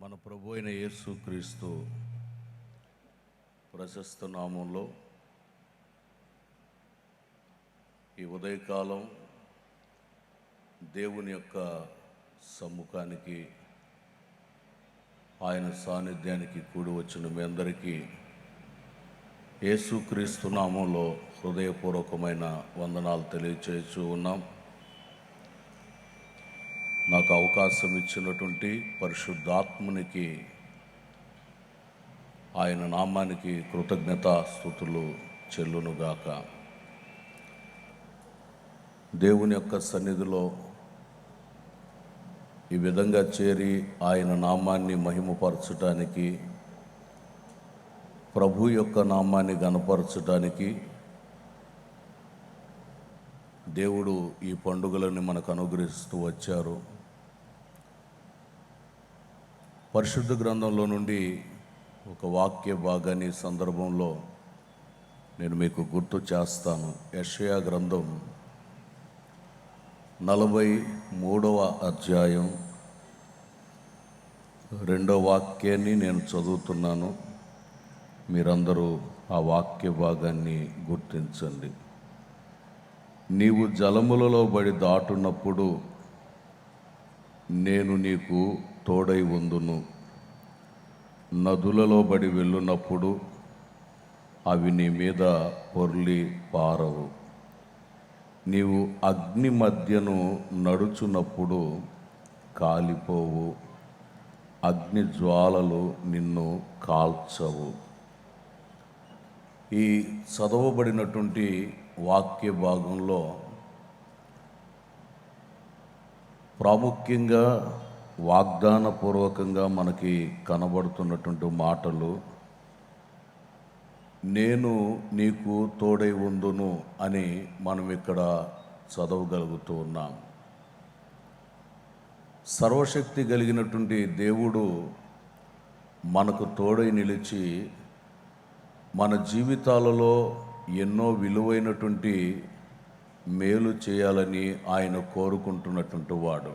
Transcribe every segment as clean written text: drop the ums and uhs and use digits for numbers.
మన ప్రభు అయిన యేసుక్రీస్తు ప్రశస్త నామంలో ఈ ఉదయకాలం దేవుని యొక్క సమ్ముఖానికి, ఆయన సాన్నిధ్యానికి కూడి వచ్చిన మీ అందరికీ యేసుక్రీస్తు నామంలో హృదయపూర్వకమైన వందనాలు తెలియచేస్తూ ఉన్నాం. నాకు అవకాశం ఇచ్చినటువంటి పరిశుద్ధాత్మునికి, ఆయన నామానికి కృతజ్ఞతాస్తుతులు చెల్లునుగాక. దేవుని యొక్క సన్నిధిలో ఈ విధంగా చేరి ఆయన నామాన్ని మహిమపరచటానికి, ప్రభు యొక్క నామాన్ని గణపరచటానికి దేవుడు ఈ పండుగలను మనకు అనుగ్రహిస్తూ వచ్చారు. పరిశుద్ధ గ్రంథంలో నుండి ఒక వాక్య భాగాన్ని సందర్భంలో నేను మీకు గుర్తు చేస్తాను. యెషయా గ్రంథం 43వ అధ్యాయం 2వ వాక్యాన్ని నేను చదువుతున్నాను. మీరందరూ ఆ వాక్య భాగాన్ని గుర్తించండి. నీవు జలములలో బడి దాటున్నప్పుడు నేను నీకు తోడై ఉందును. నదులలో బడి వెళ్ళున్నప్పుడు అవి నీ మీద పొర్లి పారవు. నీవు అగ్ని మధ్యను నడుచున్నప్పుడు కాలిపోవు. అగ్ని జ్వాలలు నిన్ను కాల్చవు. ఈ చదవబడినటువంటి వాక్య భాగంలో ప్రాముఖ్యంగా వాగ్దానపూర్వకంగా మనకి కనబడుతున్నటువంటి మాటలు, నేను నీకు తోడై ఉందును అని మనం ఇక్కడ చదవగలుగుతూ ఉన్నాం. సర్వశక్తి కలిగినటువంటి దేవుడు మనకు తోడై నిలిచి మన జీవితాలలో ఎన్నో విలువైనటువంటి మేలు చేయాలని ఆయన కోరుకుంటున్నటువంటి వాడు.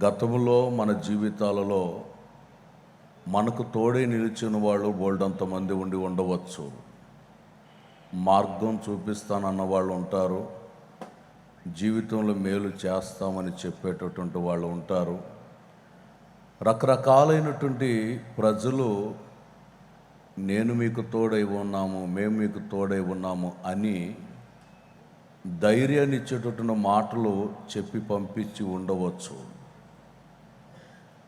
గతంలో మన జీవితాలలో మనకు తోడై నిలిచిన వాళ్ళు బోల్డంతమంది ఉండి ఉండవచ్చు. మార్గం చూపిస్తానన్న వాళ్ళు ఉంటారు, జీవితంలో మేలు చేస్తామని చెప్పేటటువంటి వాళ్ళు ఉంటారు. రకరకాలైనటువంటి ప్రజలు నేను మీకు తోడై ఉన్నాము, మేము మీకు తోడై ఉన్నాము అని ధైర్యాన్ని ఇచ్చేటటువంటి మాటలు చెప్పి పంపించి ఉండవచ్చు.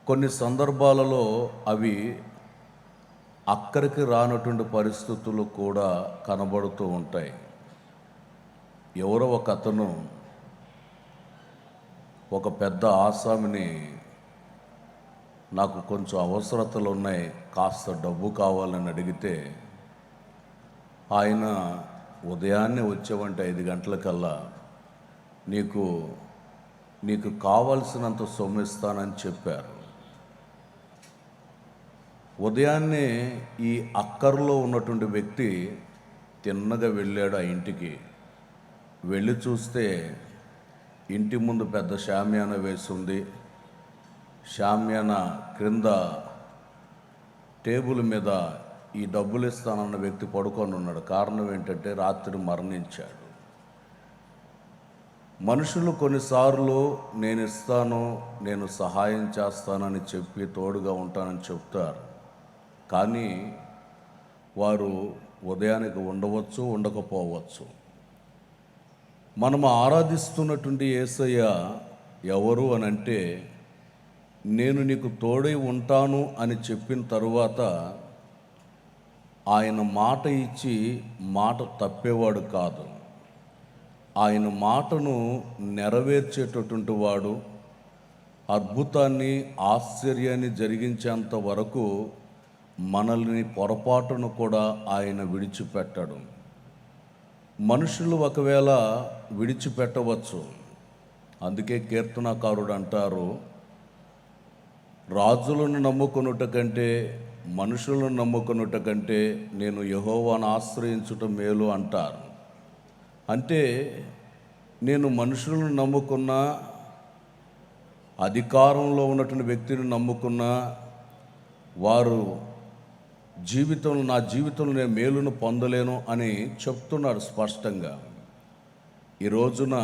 కొన్ని సందర్భాలలో అవి అక్కడికి రానటువంటి పరిస్థితులు కూడా కనబడుతూ ఉంటాయి. ఎవరో ఒక అతను ఒక పెద్ద ఆసామిని, నాకు కొంచెం అవసరతలు ఉన్నాయి, కాస్త డబ్బు కావాలని అడిగితే, ఆయన ఉదయాన్నే వచ్చేవంటే 5 గంటలకల్లా నీకు కావలసినంత సొమ్ము ఇస్తానని చెప్పారు. ఉదయాన్నే ఈ అక్కర్లో ఉన్నటువంటి వ్యక్తి తిన్నగా వెళ్ళాడు ఆ ఇంటికి. వెళ్ళి చూస్తే ఇంటి ముందు పెద్ద షామియానా వేసింది. షామియానా క్రింద టేబుల్ మీద ఈ డబ్బులు ఇస్తానన్న వ్యక్తి పడుకొని ఉన్నాడు. కారణం ఏంటంటే రాత్రి మరణించాడు. మనుషులు కొన్నిసార్లు నేను ఇస్తాను, నేను సహాయం చేస్తానని చెప్పి తోడుగా ఉంటానని చెప్తారు. కానీ వారు ఉదయానికి ఉండవచ్చు, ఉండకపోవచ్చు. మనము ఆరాధిస్తున్నటువంటి యేసయ్య ఎవరు అని అంటే, నేను నీకు తోడై ఉంటాను అని చెప్పిన తరువాత ఆయన మాట ఇచ్చి మాట తప్పేవాడు కాదు. ఆయన మాటను నెరవేర్చేటటువంటి వాడు. అద్భుతాన్ని, ఆశ్చర్యాన్ని జరిగించేంత వరకు మనల్ని పొరపాటును కూడా ఆయన విడిచిపెట్టడు. మనుషులు ఒకవేళ విడిచిపెట్టవచ్చు. అందుకే కీర్తనకారుడు అంటారు, రాజులను నమ్ముకొనుట కంటే, మనుషులను నమ్ముకొనుట కంటే నేను యెహోవాను ఆశ్రయించుట మేలు అంటారు. అంటే నేను మనుషులను నమ్ముకున్నా అధికారంలో ఉన్నటువంటి వ్యక్తిని నమ్ముకున్న వారు నా జీవితంలో నేను మేలును పొందలేను అని చెప్తున్నారు స్పష్టంగా. ఈ రోజున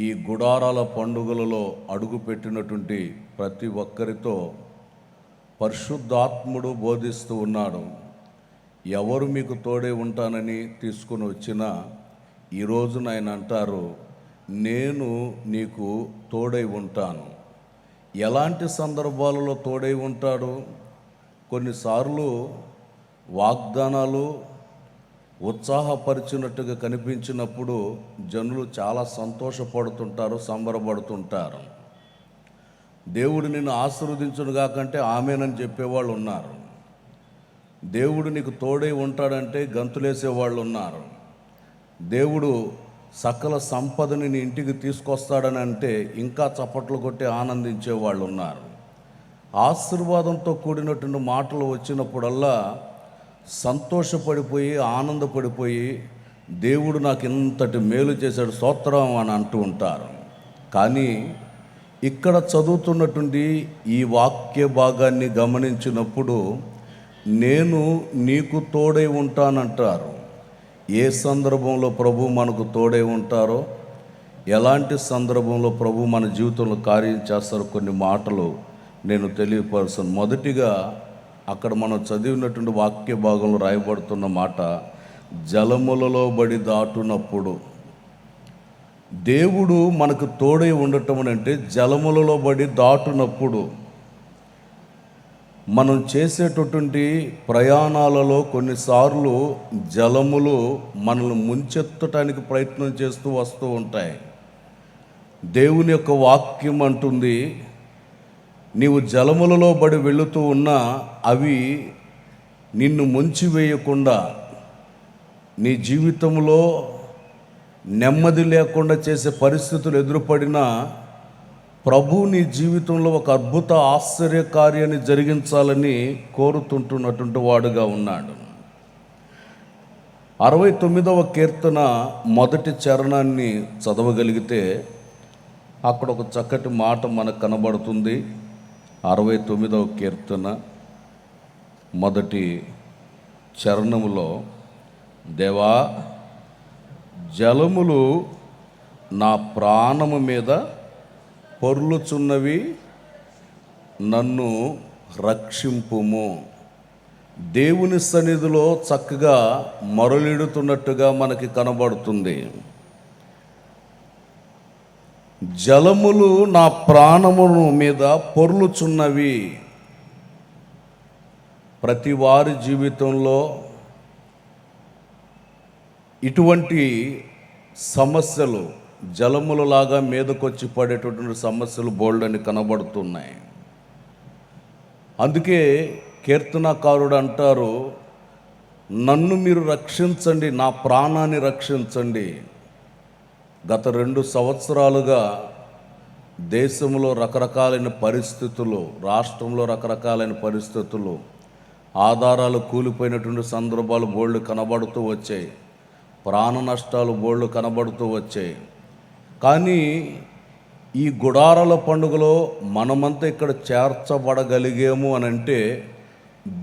ఈ గుడారాల పండుగలలో అడుగుపెట్టినటువంటి ప్రతి ఒక్కరితో పరిశుద్ధాత్ముడు బోధిస్తూ ఉన్నాడు. ఎవరు మీకు తోడే ఉంటానని తీసుకుని వచ్చినా ఈ రోజున ఆయన అంటారు, నేను నీకు తోడై ఉంటాను. ఎలాంటి సందర్భాలలో తోడై ఉంటాడు? కొన్నిసార్లు వాగ్దానాలు ఉత్సాహపరిచినట్టుగా కనిపించినప్పుడు జనులు చాలా సంతోషపడుతుంటారు, సంబరపడుతుంటారు. దేవుడు నిన్ను ఆశీర్వదించును కాకంటే ఆమేనని చెప్పేవాళ్ళు ఉన్నారు. దేవుడు నీకు తోడై ఉంటాడంటే గంతులేసేవాళ్ళు ఉన్నారు. దేవుడు సకల సంపదని నీ ఇంటికి తీసుకొస్తాడని అంటే ఇంకా చప్పట్లు కొట్టి ఆనందించే వాళ్ళు ఉన్నారు. ఆశీర్వాదంతో కూడినటువంటి మాటలు వచ్చినప్పుడల్లా సంతోషపడిపోయి ఆనందపడిపోయి దేవుడు నాకు ఇంతటి మేలు చేశాడు స్తోత్రం అని అంటూ ఉంటారు. కానీ ఇక్కడ చదువుతున్నటువంటి ఈ వాక్య భాగాన్ని గమనించినప్పుడు నేను నీకు తోడై ఉంటానంటారు. ఏ సందర్భంలో ప్రభు మనకు తోడై ఉంటారో, ఎలాంటి సందర్భంలో ప్రభు మన జీవితంలో కార్యం చేస్తారో కొన్ని మాటలు నేను తెలియపరుస్తాను. మొదటిగా అక్కడ మనం చదివినటువంటి వాక్య భాగంలో రాయబడుతున్న మాట, జలములలో బడి దాటునప్పుడు. దేవుడు మనకు తోడై ఉండటం అంటే జలములలో బడి దాటునప్పుడు. మనం చేసేటటువంటి ప్రయాణాలలో కొన్నిసార్లు జలములు మనల్ని ముంచెత్తటానికి ప్రయత్నం చేస్తూ వస్తూ ఉంటాయి. దేవుని యొక్క వాక్యం అంటుంది, నీవు జలములలో బడి వెళుతూ ఉన్నా అవి నిన్ను ముంచివేయకుండా, నీ జీవితంలో నెమ్మది లేకుండా చేసే పరిస్థితులు ఎదురుపడినా ప్రభు నీ జీవితంలో ఒక అద్భుత ఆశ్చర్య కార్యాన్ని జరిగించాలని కోరుతుంటున్నటువంటి వాడుగా ఉన్నాడు. 69వ కీర్తన మొదటి చరణాన్ని చదవగలిగితే అక్కడ ఒక చక్కటి మాట మనకు కనబడుతుంది. 69వ కీర్తన మొదటి చరణములో, దేవా జలములు నా ప్రాణము మీద పొర్లుచున్నవి, నన్ను రక్షింపుము. దేవుని సన్నిధిలో చక్కగా మరలిడుతున్నట్టుగా మనకి కనబడుతుంది. జలములు నా ప్రాణమును మీద పొర్లుచున్నవి. ప్రతి వారి జీవితంలో ఇటువంటి సమస్యలు, జలములలాగా మీదకొచ్చి పడేటటువంటి సమస్యలు బోల్డని కనబడుతున్నాయి. అందుకే కీర్తనకారుడు అంటారు, నన్ను మీరు రక్షించండి, నా ప్రాణాన్ని రక్షించండి. గత 2 సంవత్సరాలుగా దేశంలో రకరకాలైన పరిస్థితులు, రాష్ట్రంలో రకరకాలైన పరిస్థితులు, ఆధారాలు కూలిపోయినటువంటి సందర్భాలు బోల్డ్ కనబడుతూ వచ్చాయి. ప్రాణ నష్టాలు బోల్డ్ కనబడుతూ వచ్చాయి. కానీ ఈ గుడారాల పండుగలో మనమంతా ఇక్కడ చేర్చబడగలిగాము అని అంటే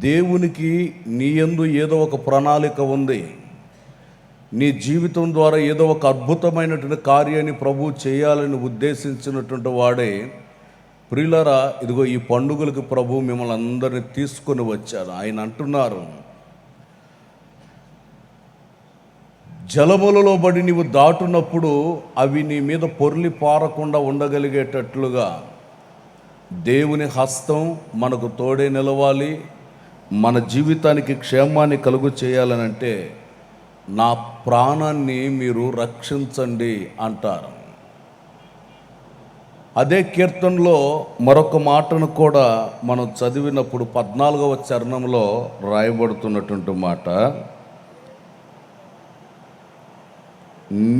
దేవునికి నీ యందు ఏదో ఒక ప్రణాళిక ఉంది. నీ జీవితం ద్వారా ఏదో ఒక అద్భుతమైనటువంటి కార్యాన్ని ప్రభు చేయాలని ఉద్దేశించినటువంటి వాడే. ప్రియులారా, ఇదిగో ఈ పండుగలకు ప్రభు మిమ్మల్ని అందరినీ తీసుకొని వచ్చారు. ఆయన అంటున్నారు, జలములలో బడి నీవు దాటునప్పుడు అవి నీ మీద పొర్లి పారకుండా ఉండగలిగేటట్లుగా దేవుని హస్తం మనకు తోడే నిలవాలి. మన జీవితానికి క్షేమాన్ని కలుగు చేయాలనంటే నా ప్రాణాన్ని మీరు రక్షించండి అంటారు. అదే కీర్తనలో మరొక మాటను కూడా మనం చదివినప్పుడు 14వ చరణంలో రాయబడుతున్నటువంటి మాట,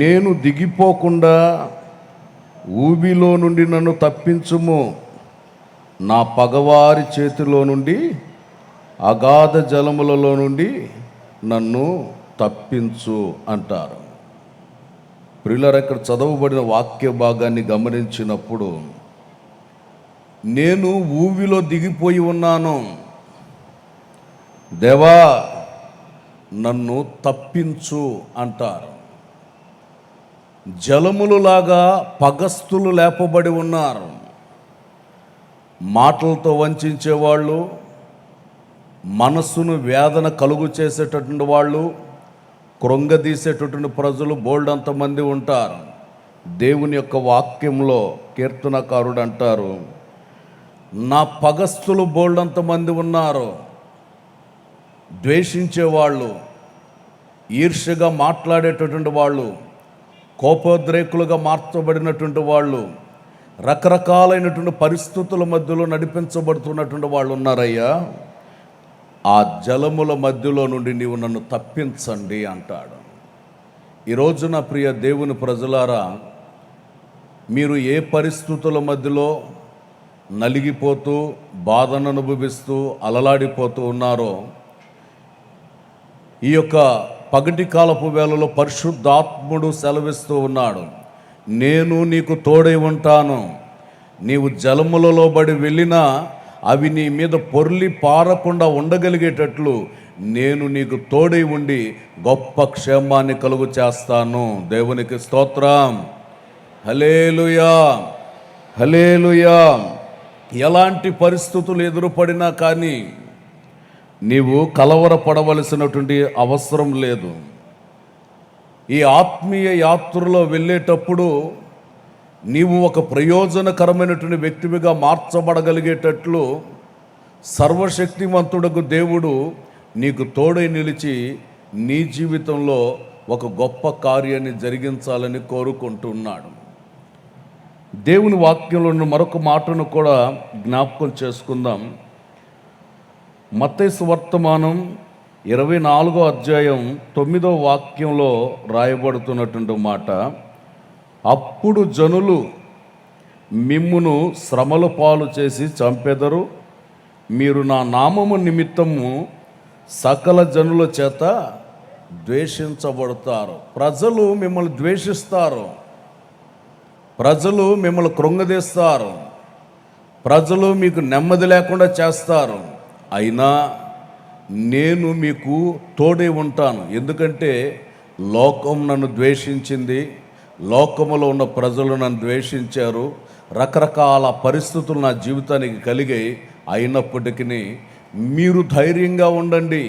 నేను దిగిపోకుండా ఊబిలో నుండి నన్ను తప్పించుము, నా పగవారి చేతిలో నుండి అగాధ జలములలో నుండి నన్ను తప్పించు అంటారు. ప్రియులారా, ఇక్కడ చదవబడిన వాక్య భాగాన్ని గమనించినప్పుడు నేను ఊవిలో దిగిపోయి ఉన్నాను, దేవా నన్ను తప్పించు అంటారు. జలములులాగా పగస్తులు లేపబడి ఉన్నారు. మాటలతో వంచేవాళ్ళు, మనస్సును వేదన కలుగు చేసేటటువంటి వాళ్ళు, కృంగదీసేటటువంటి ప్రజలు బోల్డంతమంది ఉంటారు. దేవుని యొక్క వాక్యంలో కీర్తనకారుడు అంటారు, నా పగస్తులు బోల్డంతమంది ఉన్నారు. ద్వేషించేవాళ్ళు, ఈర్ష్యగా మాట్లాడేటటువంటి వాళ్ళు, కోపోద్రేకులుగా మార్చబడినటువంటి వాళ్ళు, రకరకాలైనటువంటి పరిస్థితుల మధ్యలో నడిపించబడుతున్నటువంటి వాళ్ళు ఉన్నారయ్యా. ఆ జలముల మధ్యలో నుండి నీవు నన్ను తప్పించండి అంటాడు. ఈరోజు నా ప్రియ దేవుని ప్రజలారా, మీరు ఏ పరిస్థితుల మధ్యలో నలిగిపోతూ బాధను అనుభవిస్తూ అలలాడిపోతూ ఉన్నారో, ఈ యొక్క పగటి కాలపు వేళలో పరిశుద్ధాత్ముడు సెలవిస్తూ ఉన్నాడు, నేను నీకు తోడై ఉంటాను. నీవు జలములలో బడి వెళ్ళినా అవి నీ మీద పొర్లి పారకుండా ఉండగలిగేటట్లు నేను నీకు తోడై ఉండి గొప్ప క్షేమాన్ని కలుగు చేస్తాను. దేవునికి స్తోత్రం. హల్లెలూయా, హల్లెలూయా. ఎలాంటి పరిస్థితులు ఎదురుపడినా కానీ నీవు కలవరపడవలసినటువంటి అవసరం లేదు. ఈ ఆత్మీయ యాత్రలో వెళ్ళేటప్పుడు నీవు ఒక ప్రయోజనకరమైనటువంటి వ్యక్తివిగా మార్చబడగలిగేటట్లు సర్వశక్తిమంతుడకు దేవుడు నీకు తోడై నిలిచి నీ జీవితంలో ఒక గొప్ప కార్యాన్ని జరిగించాలని కోరుకుంటున్నాడు. దేవుని వాక్యంలో మరొక మాటను కూడా జ్ఞాపకం చేసుకుందాం. మత్తయి సువార్తమానం 24వ అధ్యాయం 9వ వాక్యంలో రాయబడుతున్నటువంటి మాట, అప్పుడు జనులు మిమ్మును శ్రమల పాలు చేసి చంపెదరు, మీరు నా నామము నిమిత్తము సకల జనుల చేత ద్వేషించబడతారు. ప్రజలు మిమ్మల్ని ద్వేషిస్తారు, ప్రజలు మిమ్మల్ని కృంగదీస్తారు, ప్రజలు మీకు నెమ్మది లేకుండా చేస్తారు. అయినా నేను మీకు తోడే ఉంటాను. ఎందుకంటే లోకం నన్ను ద్వేషించింది, లోకములో ఉన్న ప్రజలు నన్ను ద్వేషించారు, రకరకాల పరిస్థితులు నా జీవితానికి కలిగాయి. అయినప్పటికీ మీరు ధైర్యంగా ఉండండి.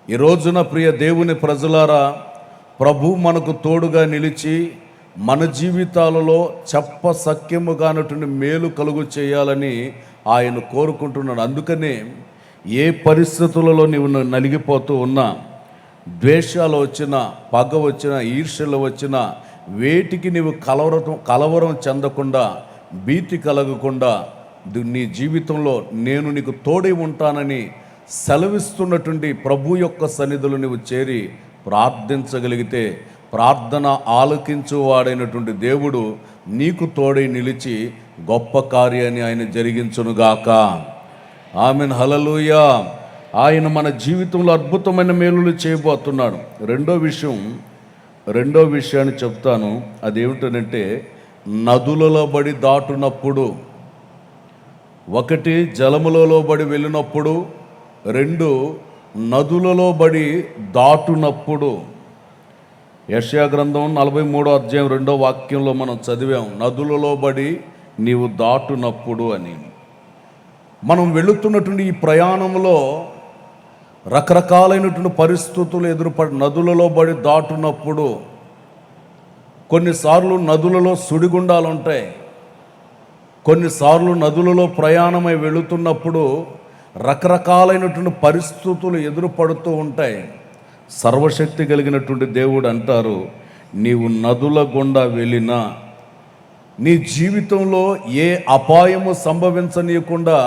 ఈ రోజున ప్రియ దేవుని ప్రజలారా, ప్రభు మనకు తోడుగా నిలిచి మన జీవితాలలో చెప్పసఖ్యముగానటువంటి మేలు కలుగు చేయాలని ఆయన కోరుకుంటున్నాడు. అందుకనే ఏ పరిస్థితులలో నీవు నలిగిపోతూ ఉన్నా, ద్వేషాలు వచ్చినా, పగ వచ్చినా, ఈర్ష్యలు వచ్చినా, వేటికి నీవు కలవరం చెందకుండా, భీతి కలగకుండా నీ జీవితంలో నేను నీకు తోడై ఉంటానని సెలవిస్తున్నటువంటి ప్రభు యొక్క సన్నిధులు నీవు చేరి ప్రార్థించగలిగితే, ప్రార్థన ఆలకించువాడైనటువంటి దేవుడు నీకు తోడై నిలిచి గొప్ప కార్యాన్ని ఆయన జరిగించునుగాక. ఆమెన్, హల్లెలూయా. ఆయన మన జీవితంలో అద్భుతమైన మేలులు చేయబోతున్నాడు. రెండో విషయాన్ని చెప్తాను. అదేమిటంటే, నదులలో బడి దాటునప్పుడు, ఒకటి జలములలో బడి వెళ్ళినప్పుడు, రెండు నదులలో బడి దాటునప్పుడు. యెషయా గ్రంథం 43వ అధ్యాయం 2వ వాక్యంలో మనం చదివాం, నదులలో బడి నీవు దాటునప్పుడు అని. మనం వెళుతున్నటువంటి ఈ ప్రయాణంలో రకరకాలైనటువంటి పరిస్థితులు ఎదురుపడి నదులలో బడి దాటునప్పుడు, కొన్నిసార్లు నదులలో సుడిగుండాలు ఉంటాయి, కొన్నిసార్లు నదులలో ప్రయాణమై వెళుతున్నప్పుడు రకరకాలైనటువంటి పరిస్థితులు ఎదురుపడుతూ ఉంటాయి. సర్వశక్తి కలిగినటువంటి దేవుడు అంటారు, నీవు నదుల గుండా వెళ్ళినా నీ జీవితంలో ఏ అపాయము సంభవించనీయకుండా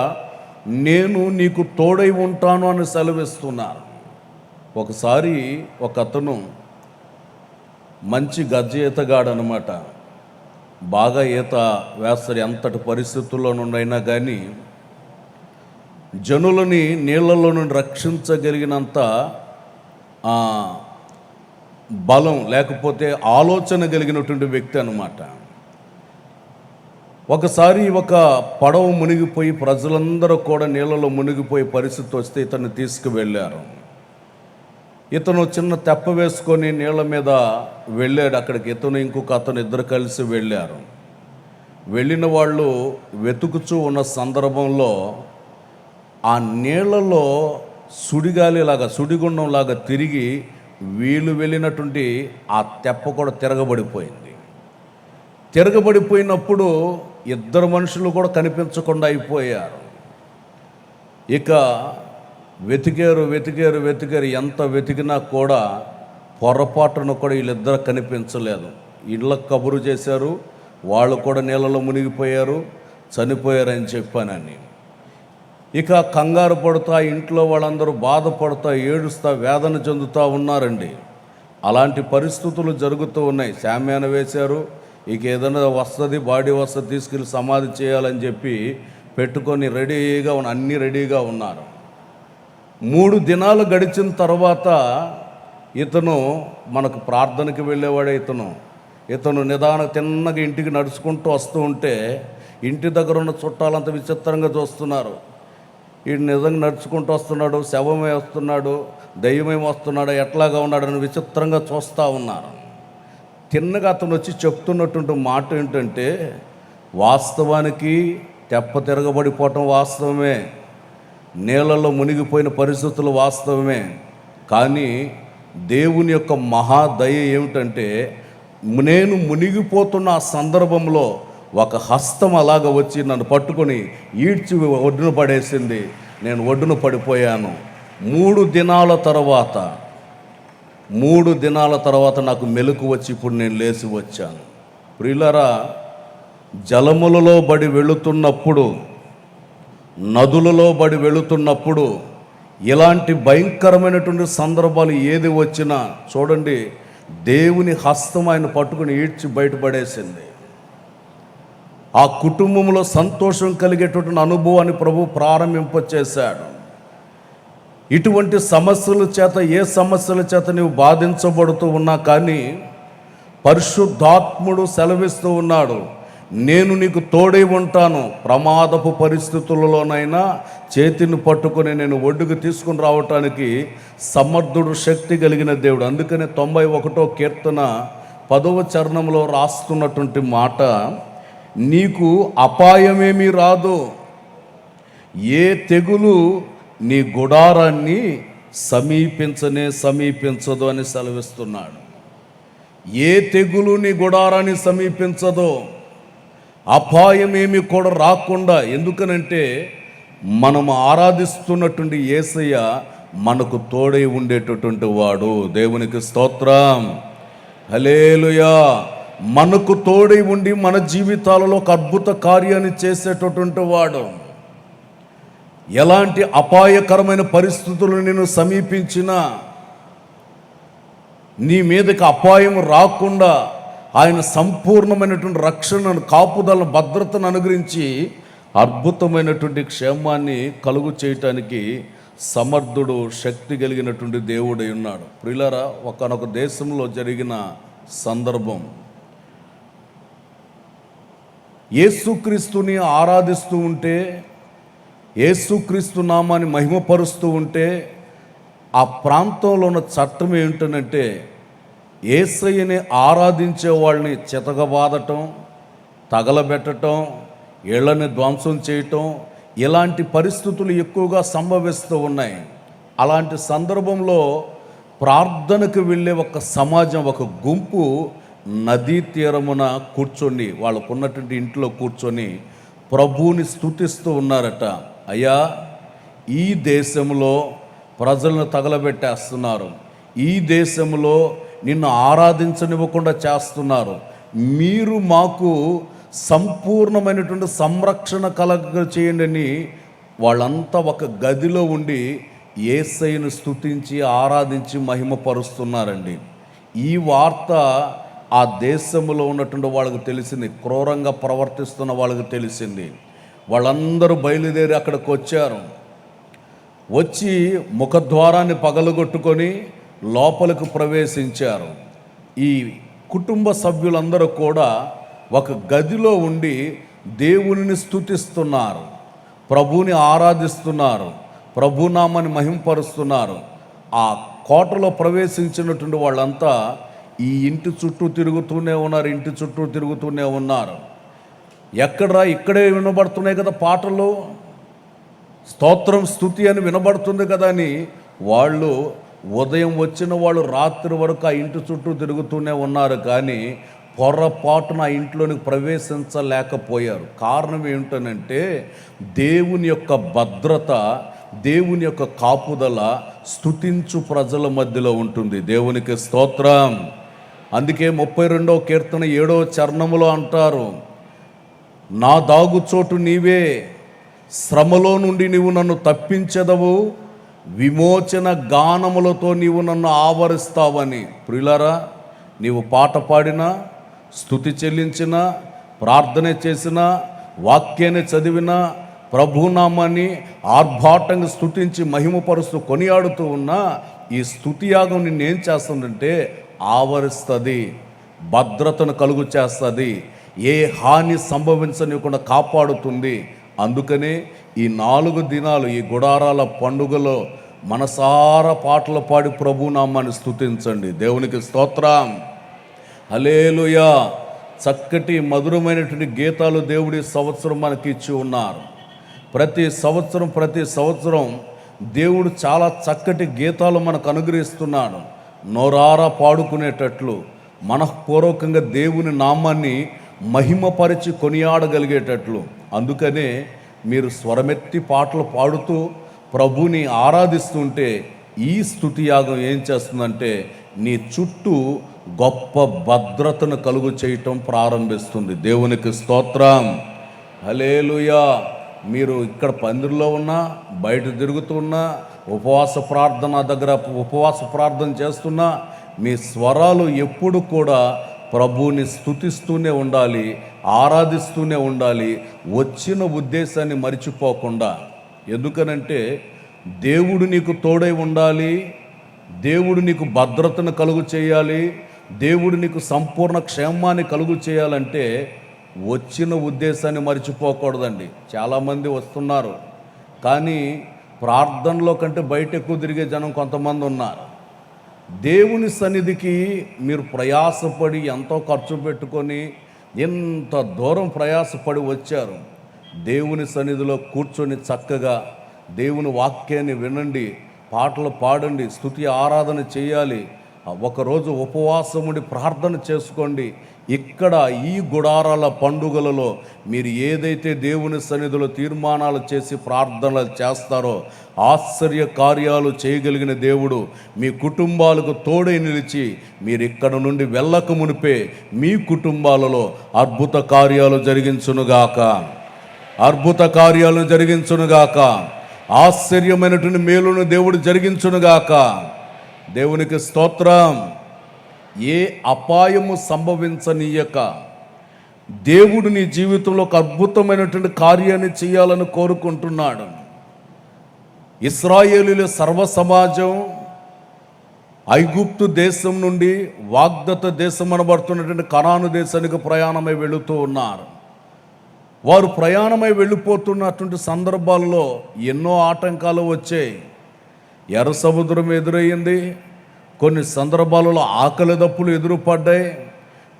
నేను నీకు తోడై ఉంటాను అని సెలవిస్తున్నాను. ఒకసారి ఒక అతను మంచి గజ్జ ఈతగాడు అనమాట, బాగా ఈత వేస్తాడు. ఎంతటి పరిస్థితుల్లో నుండైనా కానీ జనులని నీళ్ళలో నుండి రక్షించగలిగినంత బలం లేకపోతే ఆలోచన కలిగినటువంటి వ్యక్తి అన్నమాట. ఒకసారి ఒక పడవ మునిగిపోయి ప్రజలందరూ కూడా నీళ్ళలో మునిగిపోయే పరిస్థితి వస్తే ఇతన్ని తీసుకువెళ్ళారు. ఇతను చిన్న తెప్ప వేసుకొని నీళ్ళ మీద వెళ్ళాడు. అక్కడికి ఇతను ఇంకొక అతను ఇద్దరు కలిసి వెళ్ళారు. వెళ్ళిన వాళ్ళు వెతుకుచూ ఉన్న సందర్భంలో ఆ నీళ్లలో సుడిగాలిలాగా సుడిగుండంలాగా తిరిగి వీళ్ళు వెళ్ళినటువంటి ఆ తెప్ప కూడా తిరగబడిపోయినప్పుడు ఇద్దరు మనుషులు కూడా కనిపించకుండా అయిపోయారు. ఇక వెతికారు. ఎంత వెతికినా కూడా పొరపాటును కూడా వీళ్ళిద్దరు కనిపించలేదు. ఇళ్ళకు కబురు చేశారు, వాళ్ళు కూడా నీళ్ళలో మునిగిపోయారు, చనిపోయారని చెప్పానని. ఇక కంగారు పడుతా ఇంట్లో వాళ్ళందరూ బాధపడుతూ ఏడుస్తూ వేదన చెందుతూ ఉన్నారండి. అలాంటి పరిస్థితులు జరుగుతూ ఉన్నాయి. శామ్యాన వేశారు, ఇక ఏదైనా వస్తుంది, బాడీ వస్తుంది, తీసుకెళ్ళి సమాధి చేయాలని చెప్పి పెట్టుకొని అన్నీ రెడీగా ఉన్నారు. 3 దినాలు గడిచిన తర్వాత ఇతను మనకు ప్రార్థనకి వెళ్ళేవాడే. ఇతను తిన్నగా ఇంటికి నడుచుకుంటూ వస్తూ ఉంటే ఇంటి దగ్గర ఉన్న చుట్టాలంతా విచిత్రంగా చూస్తున్నారు. వీడు నిజంగా నడుచుకుంటూ వస్తున్నాడు, శవమే వస్తున్నాడు, దయ్యమేమి వస్తున్నాడు, ఎట్లాగా ఉన్నాడని విచిత్రంగా చూస్తూ ఉన్నారు. తిన్నగా అతను వచ్చి చెప్తున్నటువంటి మాట ఏంటంటే, వాస్తవానికి తెప్ప తిరగబడిపోవటం వాస్తవమే, నీళ్ళలో మునిగిపోయిన పరిస్థితులు వాస్తవమే, కానీ దేవుని యొక్క మహాదయ ఏమిటంటే, నేను మునిగిపోతున్న ఆ సందర్భంలో ఒక హస్తం అలాగ వచ్చి నన్ను పట్టుకొని ఈడ్చి ఒడ్డున పడేసింది. నేను ఒడ్డున పడిపోయాను. 3 దినాల తర్వాత నాకు మెలకు వచ్చి ఇప్పుడు నేను లేచి వచ్చాను. ప్రియులారా, జలములలో బడి వెళుతున్నప్పుడు, నదులలో బడి వెళుతున్నప్పుడు ఇలాంటి భయంకరమైనటువంటి సందర్భాలు ఏది వచ్చినా చూడండి, దేవుని హస్తం ఆయన పట్టుకుని ఈడ్చి బయటపడేసింది. ఆ కుటుంబంలో సంతోషం కలిగేటువంటి అనుభవాన్ని ప్రభు ప్రారంభింపచేశాడు. ఇటువంటి సమస్యల చేత, ఏ సమస్యల చేత నీవు బాధించబడుతూ ఉన్నా కానీ పరిశుద్ధాత్ముడు సెలవిస్తూ ఉన్నాడు, నేను నీకు తోడై ఉంటాను, ప్రమాదపు పరిస్థితులలోనైనా చేతిని పట్టుకొని నేను ఒడ్డుకు తీసుకుని రావటానికి సమర్థుడు, శక్తి కలిగిన దేవుడు. అందుకనే 91వ కీర్తన 10వ చరణంలో రాస్తున్నటువంటి మాట, నీకు అపాయమేమీ రాదు, ఏ తెగులు నీ గుడారాన్ని సమీపించదు అని సెలవిస్తున్నాడు. ఏ తెగులు నీ గుడారాన్ని సమీపించదో, అపాయమేమి కూడా రాకుండా. ఎందుకనంటే మనం ఆరాధిస్తున్నటువంటి యేసయ్య మనకు తోడై ఉండేటటువంటి వాడు. దేవునికి స్తోత్రం, హల్లెలూయా. మనకు తోడై ఉండి మన జీవితాలలో ఒక అద్భుత కార్యాన్ని చేసేటటువంటి వాడు. ఎలాంటి అపాయకరమైన పరిస్థితులు నేను సమీపించినా నీ మీదకి అపాయం రాకుండా ఆయన సంపూర్ణమైనటువంటి రక్షణను, కాపుదలను, భద్రతను అనుగ్రహించి అద్భుతమైనటువంటి క్షేమాన్ని కలుగు చేయటానికి సమర్థుడు, శక్తి కలిగినటువంటి దేవుడై ఉన్నాడు. ప్రియులారా, ఒకానొక దేశంలో జరిగిన సందర్భం, యేసుక్రీస్తుని ఆరాధిస్తూ ఉంటే, యేసుక్రీస్తు నామాన్ని మహిమపరుస్తూ ఉంటే ఆ ప్రాంతంలో ఉన్న చట్టం ఏమిటనంటే, యేసయ్యని ఆరాధించే వాళ్ళని చితకబాదటం, తగలబెట్టడం, ఇళ్ళని ధ్వంసం చేయటం, ఇలాంటి పరిస్థితులు ఎక్కువగా సంభవిస్తూ ఉన్నాయి. అలాంటి సందర్భంలో ప్రార్థనకు వెళ్ళే ఒక సమాజం, ఒక గుంపు నదీ తీరమున కూర్చొని, వాళ్ళకున్నటువంటి ఇంట్లో కూర్చొని ప్రభువుని స్తుతిస్తూ ఉన్నారట. అయ్యా, ఈ దేశంలో ప్రజలను తగలబెట్టేస్తున్నారు, ఈ దేశంలో నిన్ను ఆరాధించనివ్వకుండా చేస్తున్నారు, మీరు మాకు సంపూర్ణమైనటువంటి సంరక్షణ కలగ చేయండి అని వాళ్ళంతా ఒక గదిలో ఉండి యేసయ్యను స్తుతించి ఆరాధించి మహిమపరుస్తున్నారండి. ఈ వార్త ఆ దేశంలో ఉన్నటువంటి వాళ్ళకు తెలిసింది, క్రూరంగా ప్రవర్తిస్తున్న వాళ్ళకు తెలిసింది. వాళ్ళందరూ బయలుదేరి అక్కడికి వచ్చారు. వచ్చి ముఖద్వారాన్ని పగలగొట్టుకొని లోపలికి ప్రవేశించారు. ఈ కుటుంబ సభ్యులందరూ కూడా ఒక గదిలో ఉండి దేవునిని స్తుతిస్తున్నారు, ప్రభుని ఆరాధిస్తున్నారు, ప్రభునామాన్ని మహింపరుస్తున్నారు. ఆ కోటలో ప్రవేశించినటువంటి వాళ్ళంతా ఈ ఇంటి చుట్టూ తిరుగుతూనే ఉన్నారు, ఇంటి చుట్టూ తిరుగుతూనే ఉన్నారు. ఎక్కడరా, ఇక్కడే వినబడుతున్నాయి కదా పాటలు, స్తోత్రం స్తుతి అని వినబడుతుంది కదా అని వాళ్ళు ఉదయం వచ్చిన వాళ్ళు రాత్రి వరకు ఆ ఇంటి చుట్టూ తిరుగుతూనే ఉన్నారు. కానీ పొరపాటున ఆ ఇంట్లోనికి ప్రవేశించలేకపోయారు. కారణం ఏమిటనంటే దేవుని యొక్క భద్రత, దేవుని యొక్క కాపుదల స్తుతించు ప్రజల మధ్యలో ఉంటుంది. దేవునికి స్తోత్రం. అందుకే 32వ కీర్తన 7వ చరణములో అంటారు, నా దాగుచోటు నీవే, శ్రమలో నుండి నీవు నన్ను తప్పించెదవు, విమోచన గానములతో నీవు నన్ను ఆవరిస్తావని. ప్రియులారా, నీవు పాట పాడినా, స్తుతి చెల్లించినా, ప్రార్థన చేసినా, వాక్యాన్ని చదివినా, ప్రభునామాన్ని ఆర్భాటంగా స్తుతించి మహిమపరుస్తూ కొనియాడుతూ ఉన్నా, ఈ స్తుతి యాగం నిన్నేం చేస్తుందంటే ఆవరిస్తుంది, భద్రతను కలుగు చేస్తుంది, ఏ హాని సంభవించనివ్వకుండా కాపాడుతుంది. అందుకనే ఈ 4 దినాలు ఈ గుడారాల పండుగలో మనసారా పాటలు పాడి ప్రభునామాన్ని స్తుతించండి. దేవునికి స్తోత్రం. హల్లెలూయా. చక్కటి మధురమైనటువంటి గీతాలు దేవుడి సంవత్సరం మనకి ఇచ్చి ఉన్నారు. ప్రతి సంవత్సరం దేవుడు చాలా చక్కటి గీతాలు మనకు అనుగ్రహిస్తున్నాడు. నోరారా పాడుకునేటట్లు, మనఃపూర్వకంగా దేవుని నామాన్ని మహిమపరిచి కొనియాడగలిగేటట్లు. అందుకనే మీరు స్వరమెత్తి పాటలు పాడుతూ ప్రభుని ఆరాధిస్తుంటే ఈ స్తుతి యాగం ఏం చేస్తుందంటే నీ చుట్టూ గొప్ప భద్రతను కలుగు చేయటం ప్రారంభిస్తుంది. దేవునికి స్తోత్రం. హల్లెలూయా. మీరు ఇక్కడ పందిరిలో ఉన్నా, బయట తిరుగుతున్నా, ఉపవాస ప్రార్థన చేస్తున్నా, మీ స్వరాలు ఎప్పుడు కూడా ప్రభువుని స్తుతిస్తూనే ఉండాలి, ఆరాధిస్తూనే ఉండాలి, వచ్చిన ఉద్దేశాన్ని మరిచిపోకుండా. ఎందుకనంటే దేవుడు నీకు తోడై ఉండాలి, దేవుడు నీకు భద్రతను కలుగు చేయాలి, దేవుడు నీకు సంపూర్ణ క్షేమాన్ని కలుగు చేయాలంటే వచ్చిన ఉద్దేశాన్ని మర్చిపోకూడదండి. చాలామంది వస్తున్నారు, కానీ ప్రార్థనలో కంటే బయట ఎక్కువ తిరిగే జనం కొంతమంది ఉన్నారు. దేవుని సన్నిధికి మీరు ప్రయాసపడి ఎంతో ఖర్చు పెట్టుకొని ఎంత దూరం ప్రయాసపడి వచ్చారు. దేవుని సన్నిధిలో కూర్చొని చక్కగా దేవుని వాక్యాన్ని వినండి, పాటలు పాడండి, స్తుతి ఆరాధన చేయాలి. ఒకరోజు ఉపవాసముడి ప్రార్థన చేసుకోండి. ఇక్కడ ఈ గుడారాల పండుగలలో మీరు ఏదైతే దేవుని సన్నిధిలో తీర్మానాలు చేసి ప్రార్థనలు చేస్తారో ఆశ్చర్య కార్యాలు చేయగలిగిన దేవుడు మీ కుటుంబాలకు తోడై నిలిచి మీరు ఇక్కడ నుండి వెళ్ళక మునిపే మీ కుటుంబాలలో అద్భుత కార్యాలు జరిగించునుగాక, అద్భుత కార్యాలు జరిగించునుగాక, ఆశ్చర్యమైనటువంటి మేలును దేవుడు జరిగించునుగాక. దేవునికి స్తోత్రం. ఏ అపాయము సంభవించనీయక దేవుడు నీ జీవితంలో ఒక అద్భుతమైనటువంటి కార్యాన్ని చేయాలని కోరుకుంటున్నాడు. ఇశ్రాయేలీయుల సర్వ సమాజం ఐగుప్తు దేశం నుండి వాగ్దత్త దేశం అనబడుతున్నటువంటి కనాను దేశానికి ప్రయాణమై వెళుతూ ఉన్నారు. వారు ప్రయాణమై వెళ్ళిపోతున్నటువంటి సందర్భాల్లో ఎన్నో ఆటంకాలు వచ్చాయి. ఎర్ర సముద్రం ఎదురయ్యింది, కొన్ని సందర్భాలలో ఆకలి దప్పులు ఎదురుపడ్డాయి,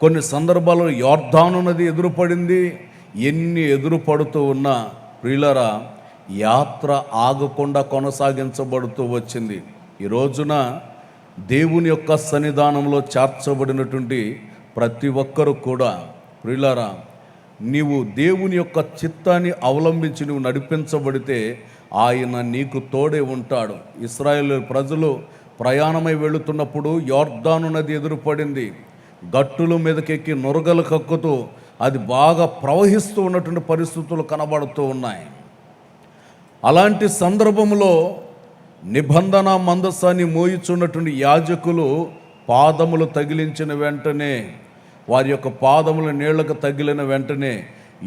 కొన్ని సందర్భాలలో యోర్దాను నది ఎదురుపడింది. ఎన్ని ఎదురుపడుతూ ఉన్నా ప్రియులారా యాత్ర ఆగకుండా కొనసాగించబడుతూ వచ్చింది. ఈ రోజున దేవుని యొక్క సన్నిధానంలో చేర్చబడినటువంటి ప్రతి ఒక్కరూ కూడా ప్రియులారా, నీవు దేవుని యొక్క చిత్తాన్ని అవలంబించి నువ్వు నడిపించబడితే ఆయన నీకు తోడే ఉంటాడు. ఇశ్రాయేలు ప్రజలు ప్రయాణమై వెళుతున్నప్పుడు యోర్దాను నది ఎదురుపడింది. గట్టుల మీదకెక్కి నురగలు కక్కుతూ అది బాగా ప్రవహిస్తూ ఉన్నటువంటి పరిస్థితులు కనబడుతూ ఉన్నాయి. అలాంటి సందర్భంలో నిబంధన మందసాన్ని మోయిచున్నటువంటి యాజకులు పాదములు తగిలించిన వెంటనే, వారి యొక్క పాదముల నీళ్లకు తగిలిన వెంటనే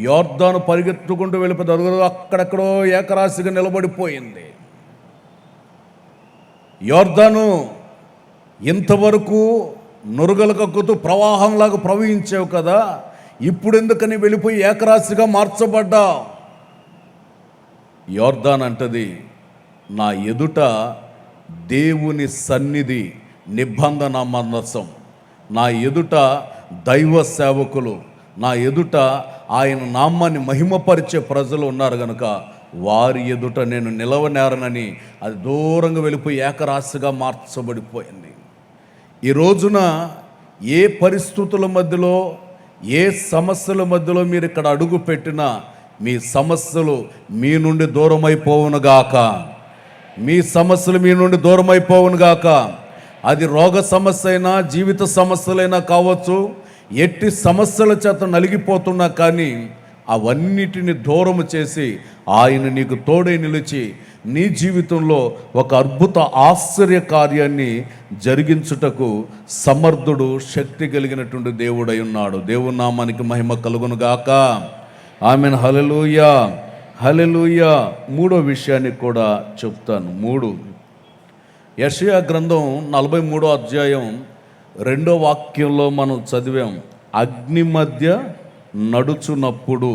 యోర్దాను పరిగెత్తుకుంటూ వెళ్ళిపోయి అక్కడెక్కడో ఏకరాశిగా నిలబడిపోయింది. యోర్దాను ఇంతవరకు నురగలు కక్కుతూ ప్రవాహంలాగా ప్రవహించావు కదా, ఇప్పుడెందుకని వెళ్ళిపోయి ఏకరాశిగా మార్చబడ్డా? యోర్దాన్ అంటది, నా ఎదుట దేవుని సన్నిధి నిబంధన మందసం, నా ఎదుట దైవ సేవకులు, నా ఎదుట ఆయన నామాన్ని మహిమపరిచే ప్రజలు ఉన్నారు గనుక వారి ఎదుట నేను నిలవనేరనని అది దూరంగా వెళ్ళిపోయి ఏకరాశిగా మార్చబడిపోయింది. ఈ రోజున ఏ పరిస్థితుల మధ్యలో, ఏ సమస్యల మధ్యలో మీరు ఇక్కడ అడుగు పెట్టినా మీ సమస్యలు మీ నుండి దూరమైపోవునుగాక. మీ సమస్యలు మీ నుండి దూరమైపోవునుగాక. అది రోగ సమస్య అయినా, జీవిత సమస్యలైనా కావచ్చు. ఎట్టి సమస్యల చేత నలిగిపోతున్నా కానీ అవన్నిటిని దూరము చేసి ఆయన నీకు తోడై నిలిచి నీ జీవితంలో ఒక అద్భుత ఆశ్చర్య కార్యాన్ని జరిగించుటకు సమర్థుడు, శక్తి కలిగినటువంటి దేవుడై ఉన్నాడు. దేవుని నామానికి మహిమ కలుగునుగాక. ఆమెన్. హల్లెలూయా, హల్లెలూయా. మూడో విషయాన్ని కూడా చెప్తాను. 3 యెషయా గ్రంథం 43వ అధ్యాయం 2వ వాక్యంలో మనం చదివాం, అగ్ని మధ్య నడుచున్నప్పుడు,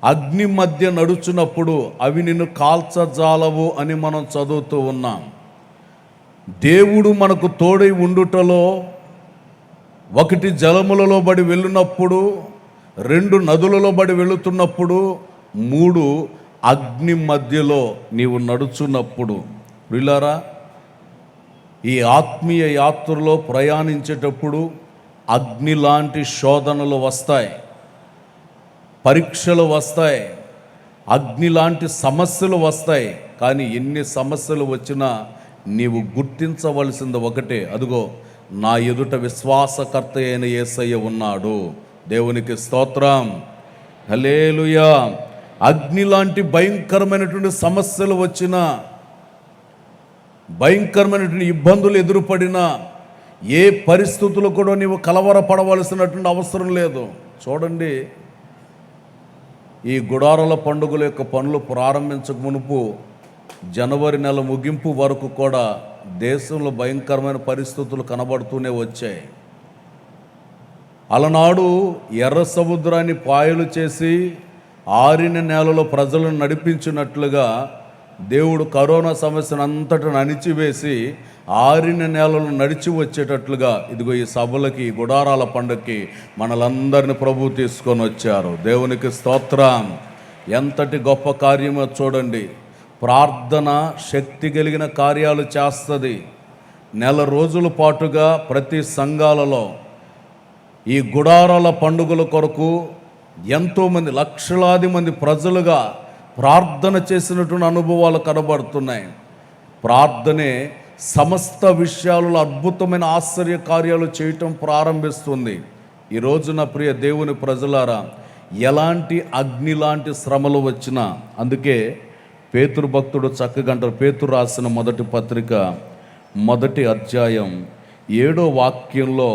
అగ్ని మధ్య నడుచున్నప్పుడు అవి నిన్ను కాల్చజాలవు అని మనం చదువుతూ ఉన్నాం. దేవుడు మనకు తోడై ఉండుటలో 1 జలములలో బడి వెళ్ళినప్పుడు, 2 నదులలో బడి వెళుతున్నప్పుడు, 3 అగ్ని మధ్యలో నీవు నడుచున్నప్పుడు. ప్రియులారా, ఈ ఆత్మీయ యాత్రలో ప్రయాణించేటప్పుడు అగ్ని లాంటి శోధనలు వస్తాయి, పరీక్షలు వస్తాయి, అగ్ని లాంటి సమస్యలు వస్తాయి. కానీ ఎన్ని సమస్యలు వచ్చినా నీవు గుర్తించవలసింది ఒకటే, అదిగో నా ఎదుట విశ్వాసకర్త అయిన యేసయ్య ఉన్నాడు. దేవునికి స్తోత్రం, హల్లెలూయా. అగ్ని లాంటి భయంకరమైనటువంటి సమస్యలు వచ్చినా, భయంకరమైనటువంటి ఇబ్బందులు ఎదురుపడినా, ఏ పరిస్థితులు కూడా నీవు కలవరపడవలసినటువంటి అవసరం లేదు. చూడండి, ఈ గుడారాల పండుగల యొక్క పనులు ప్రారంభించక మునుపు జనవరి నెల ముగింపు వరకు కూడా దేశంలో భయంకరమైన పరిస్థితులు కనబడుతూనే వచ్చాయి. అలనాడు ఎర్ర సముద్రాన్ని పాయలు చేసి ఆరిన నేలలో ప్రజలను నడిపించినట్లుగా దేవుడు కరోనా సమస్యను అంతటను అణిచివేసి ఆరిన నేలను నడిచి వచ్చేటట్లుగా ఇదిగో ఈ సభలకి, గుడారాల పండుగకి మనలందరినీ ప్రభు తీసుకొని వచ్చారు. దేవునికి స్తోత్రం. ఎంతటి గొప్ప కార్యమో చూడండి. ప్రార్థన శక్తి కలిగిన కార్యాలు చేస్తుంది. 1 నెల రోజుల పాటుగా ప్రతి సంఘాలలో ఈ గుడారాల పండుగల కొరకు ఎంతోమంది, లక్షలాది మంది ప్రజలుగా ప్రార్థన చేసినటువంటి అనుభవాలు కనబడుతున్నాయి. ప్రార్థనే సమస్త విషయాలలో అద్భుతమైన ఆశ్చర్య కార్యాలు చేయటం ప్రారంభిస్తుంది. ఈ రోజున ప్రియ దేవుని ప్రజలారా, ఎలాంటి అగ్ని లాంటి శ్రమలు వచ్చినా, అందుకే పేతురు భక్తుడు చక్కగా అంటారు, పేతురు రాసిన మొదటి పత్రిక 1వ అధ్యాయం 7వ వాక్యంలో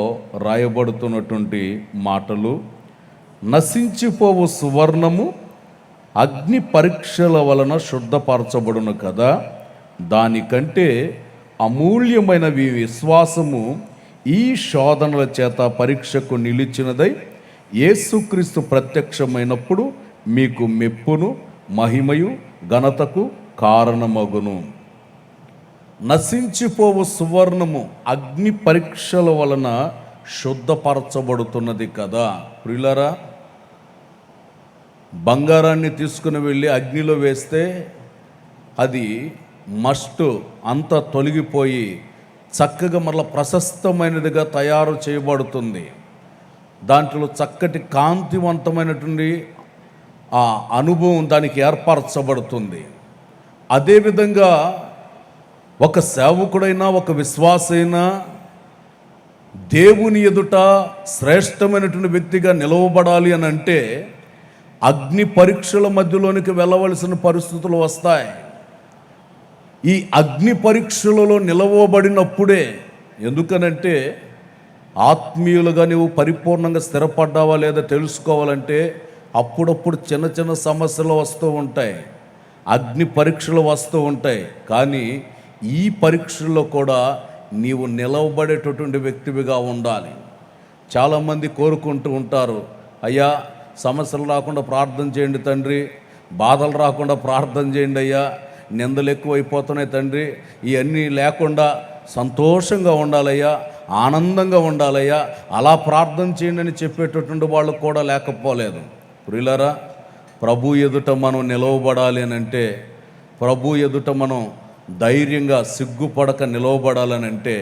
రాయబడుతున్నటువంటి మాటలు, నశించిపోవు సువర్ణము అగ్ని పరీక్షల వలన శుద్ధపరచబడును కదా, దానికంటే అమూల్యమైనవి విశ్వాసము ఈ శోధనల చేత పరీక్షకు నిలిచినదై యేసుక్రీస్తు ప్రత్యక్షమైనప్పుడు మీకు మెప్పును, మహిమయు, ఘనతకు కారణమగును. నశించిపోవు సువర్ణము అగ్ని పరీక్షల వలన శుద్ధపరచబడుతున్నది కదా. ప్రియులారా, బంగారాన్ని తీసుకుని వెళ్ళి అగ్నిలో వేస్తే అది మస్ట్ అంతా తొలగిపోయి చక్కగా మరలా ప్రశస్తమైనదిగా తయారు చేయబడుతుంది. దాంట్లో చక్కటి కాంతివంతమైనటువంటి ఆ అనుభవం దానికి ఏర్పరచబడుతుంది. అదేవిధంగా ఒక సేవకుడైనా, ఒక విశ్వాసైనా దేవుని ఎదుట శ్రేష్టమైనటువంటి వ్యక్తిగా నిలవబడాలి అని అంటే అగ్ని పరీక్షల మధ్యలోనికి వెళ్ళవలసిన పరిస్థితులు వస్తాయి. ఈ అగ్ని పరీక్షలలో నిలవబడినప్పుడే, ఎందుకనంటే ఆత్మీయులుగా నీవు పరిపూర్ణంగా స్థిరపడ్డావా లేదా తెలుసుకోవాలంటే అప్పుడప్పుడు చిన్న చిన్న సమస్యలు వస్తూ ఉంటాయి, అగ్ని పరీక్షలు వస్తూ ఉంటాయి. కానీ ఈ పరీక్షల్లో కూడా నీవు నిలవబడేటటువంటి వ్యక్తివిగా ఉండాలి. చాలామంది కోరుకుంటూ ఉంటారు, అయ్యా సమస్యలు రాకుండా ప్రార్థన చేయండి తండ్రి, బాధలు రాకుండా ప్రార్థన చేయండి అయ్యా, నిందలు ఎక్కువైపోతున్నాయి తండ్రి, ఇవన్నీ లేకుండా సంతోషంగా ఉండాలయ్యా, ఆనందంగా ఉండాలయ్యా, అలా ప్రార్థన చేయండి అని చెప్పేటటువంటి వాళ్ళు కూడా లేకపోలేదు. ప్రియులారా, ప్రభు ఎదుట మనం నిలవబడాలి అని అంటే, ప్రభు ఎదుట మనం ధైర్యంగా సిగ్గుపడక నిలవబడాలని అంటే,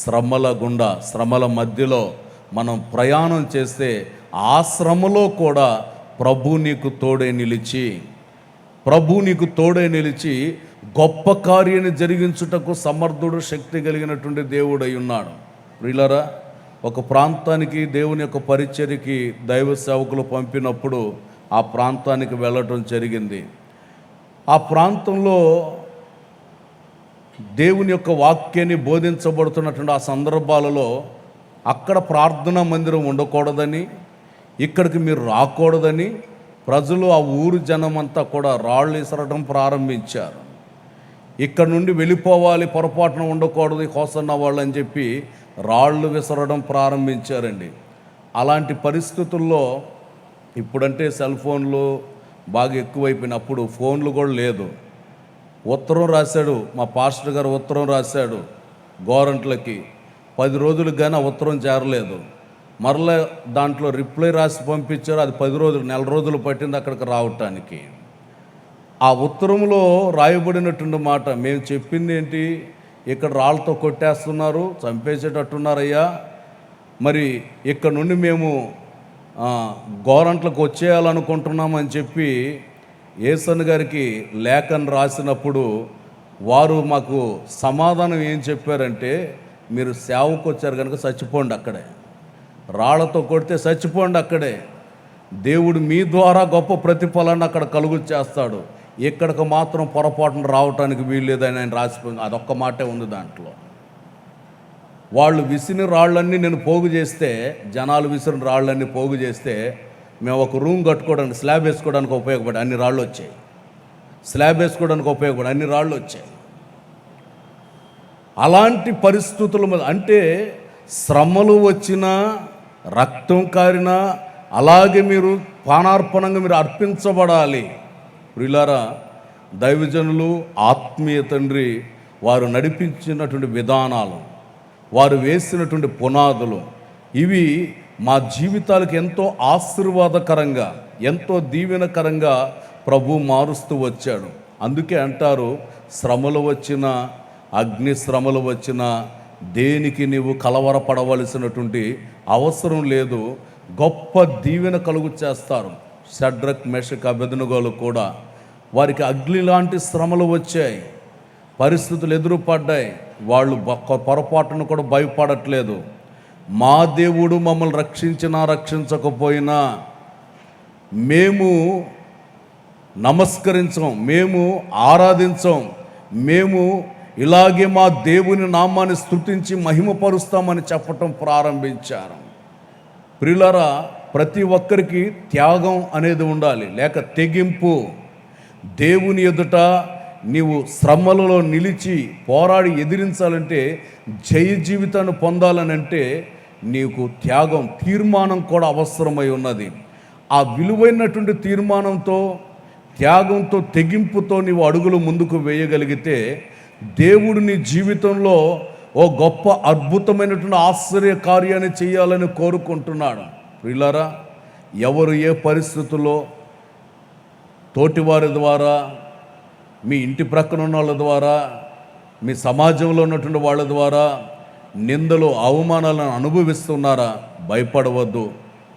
శ్రమల గుండా, శ్రమల మధ్యలో మనం ప్రయాణం చేస్తే ఆ శ్రమలో కూడా ప్రభు నీకు తోడే నిలిచి గొప్ప కార్యాన్ని జరిగించుటకు సమర్థుడు, శక్తి కలిగినటువంటి దేవుడై ఉన్నాడు. ప్రియులారా, ఒక ప్రాంతానికి దేవుని యొక్క పరిచర్యకి దైవ సేవకులు పంపినప్పుడు ఆ ప్రాంతానికి వెళ్ళటం జరిగింది. ఆ ప్రాంతంలో దేవుని యొక్క వాక్యాన్ని బోధించబడుతున్నటువంటి ఆ సందర్భాలలో అక్కడ ప్రార్థనా మందిరం ఉండకూడదని, ఇక్కడికి మీరు రాకూడదని ప్రజలు, ఆ ఊరు జనమంతా కూడా రాళ్ళు విసరడం ప్రారంభించారు. ఇక్కడ నుండి వెళ్ళిపోవాలి, పొరపాటున ఉండకూడదు హోసన్న వాళ్ళు అని చెప్పి రాళ్ళు విసరడం ప్రారంభించారండి. అలాంటి పరిస్థితుల్లో ఇప్పుడంటే సెల్ ఫోన్లు బాగా ఎక్కువైపోయినప్పుడు ఫోన్లు కూడా లేదు. ఉత్తరం రాశాడు, మా పాస్టర్ గారు ఉత్తరం రాశాడు గోరంట్లకి, 10 రోజులకు కానీ ఆ ఉత్తరం చేరలేదు. మరలా దాంట్లో రిప్లై రాసి పంపించారు, అది 10 రోజులు, నెల రోజులు పట్టింది అక్కడికి రావటానికి. ఆ ఉత్తరంలో రాయబడినటువంటి మాట, మేము చెప్పింది ఏంటి, ఇక్కడ రాళ్ళతో కొట్టేస్తున్నారు, చంపేసేటట్టున్నారయ్యా, మరి ఇక్కడ నుండి మేము గోరంట్లకు వచ్చేయాలనుకుంటున్నామని చెప్పి ఏసన్ గారికి లేఖను రాసినప్పుడు వారు మాకు సమాధానం ఏం చెప్పారంటే, మీరు సేవకు వచ్చారు కనుక చచ్చిపోండి అక్కడే, రాళ్లతో కొడితే చచ్చిపోండి అక్కడే, దేవుడు మీ ద్వారా గొప్ప ప్రతిఫలాన్ని అక్కడ కలుగు చేస్తాడు, ఇక్కడికి మాత్రం పొరపాటున రావటానికి వీల్లేదని ఆయన రాసిపోయింది. అదొక్క మాటే ఉంది దాంట్లో. వాళ్ళు విసిరిన రాళ్ళన్నీ నేను పోగు చేస్తే, జనాలు విసిరిన రాళ్ళన్నీ పోగు చేస్తే, మేము ఒక రూమ్ కట్టుకోవడానికి, స్లాబ్ వేసుకోవడానికి ఉపయోగపడి అన్ని రాళ్ళు వచ్చాయి, స్లాబ్ వేసుకోవడానికి ఉపయోగపడి అన్ని రాళ్ళు వచ్చాయి. అలాంటి పరిస్థితుల మీద, అంటే శ్రమలు వచ్చినా, రక్తం కారినా, అలాగే మీరు పానార్పణంగా మీరు అర్పించబడాలి. ప్రియులారా, దైవజనులు, ఆత్మీయ తండ్రి వారు నడిపించినటువంటి విధానాలు, వారు వేసినటువంటి పునాదులు, ఇవి మా జీవితాలకు ఎంతో ఆశీర్వాదకరంగా, ఎంతో దీవెనకరంగా ప్రభు మారుస్తూ వచ్చాడు. అందుకే అంటారు, శ్రమలు వచ్చినా, అగ్ని శ్రమలు వచ్చినా దేనికి నీవు కలవరపడవలసినటువంటి అవసరం లేదు, గొప్ప దీవెన కలుగు చేస్తారు. షడ్రక్, మెషక్, అబెద్నెగోలు కూడా వారికి అగ్ని లాంటి శ్రమలు వచ్చాయి, పరిస్థితులు ఎదురుపడ్డాయి, వాళ్ళు పొరపాటును కూడా భయపడట్లేదు. మా దేవుడు మమ్మల్ని రక్షించినా రక్షించకపోయినా మేము నమస్కరించం, మేము ఆరాధించం, మేము ఇలాగే మా దేవుని నామాన్ని స్తుతించి మహిమపరుస్తామని చెప్పటం ప్రారంభించారు. ప్రియులారా, ప్రతి ఒక్కరికి త్యాగం అనేది ఉండాలి, లేక తెగింపు. దేవుని ఎదుట నీవు శ్రమలలో నిలిచి పోరాడి ఎదిరించాలంటే, జయ జీవితాన్ని పొందాలనంటే నీకు త్యాగం, తీర్మానం కూడా అవసరమై ఉన్నది. ఆ విలువైనటువంటి తీర్మానంతో, త్యాగంతో, తెగింపుతో నీవు అడుగులు ముందుకు వేయగలిగితే దేవుడు నీ జీవితంలో ఓ గొప్ప అద్భుతమైనటువంటి ఆశ్చర్య కార్యాన్ని చేయాలని కోరుకుంటున్నాడు. ప్రియులారా, ఎవరు ఏ పరిస్థితుల్లో తోటివారి ద్వారా, మీ ఇంటి ప్రక్కన ఉన్న వాళ్ళ ద్వారా, మీ సమాజంలో ఉన్నటువంటి వాళ్ళ ద్వారా నిందలు, అవమానాలను అనుభవిస్తున్నారా, భయపడవద్దు.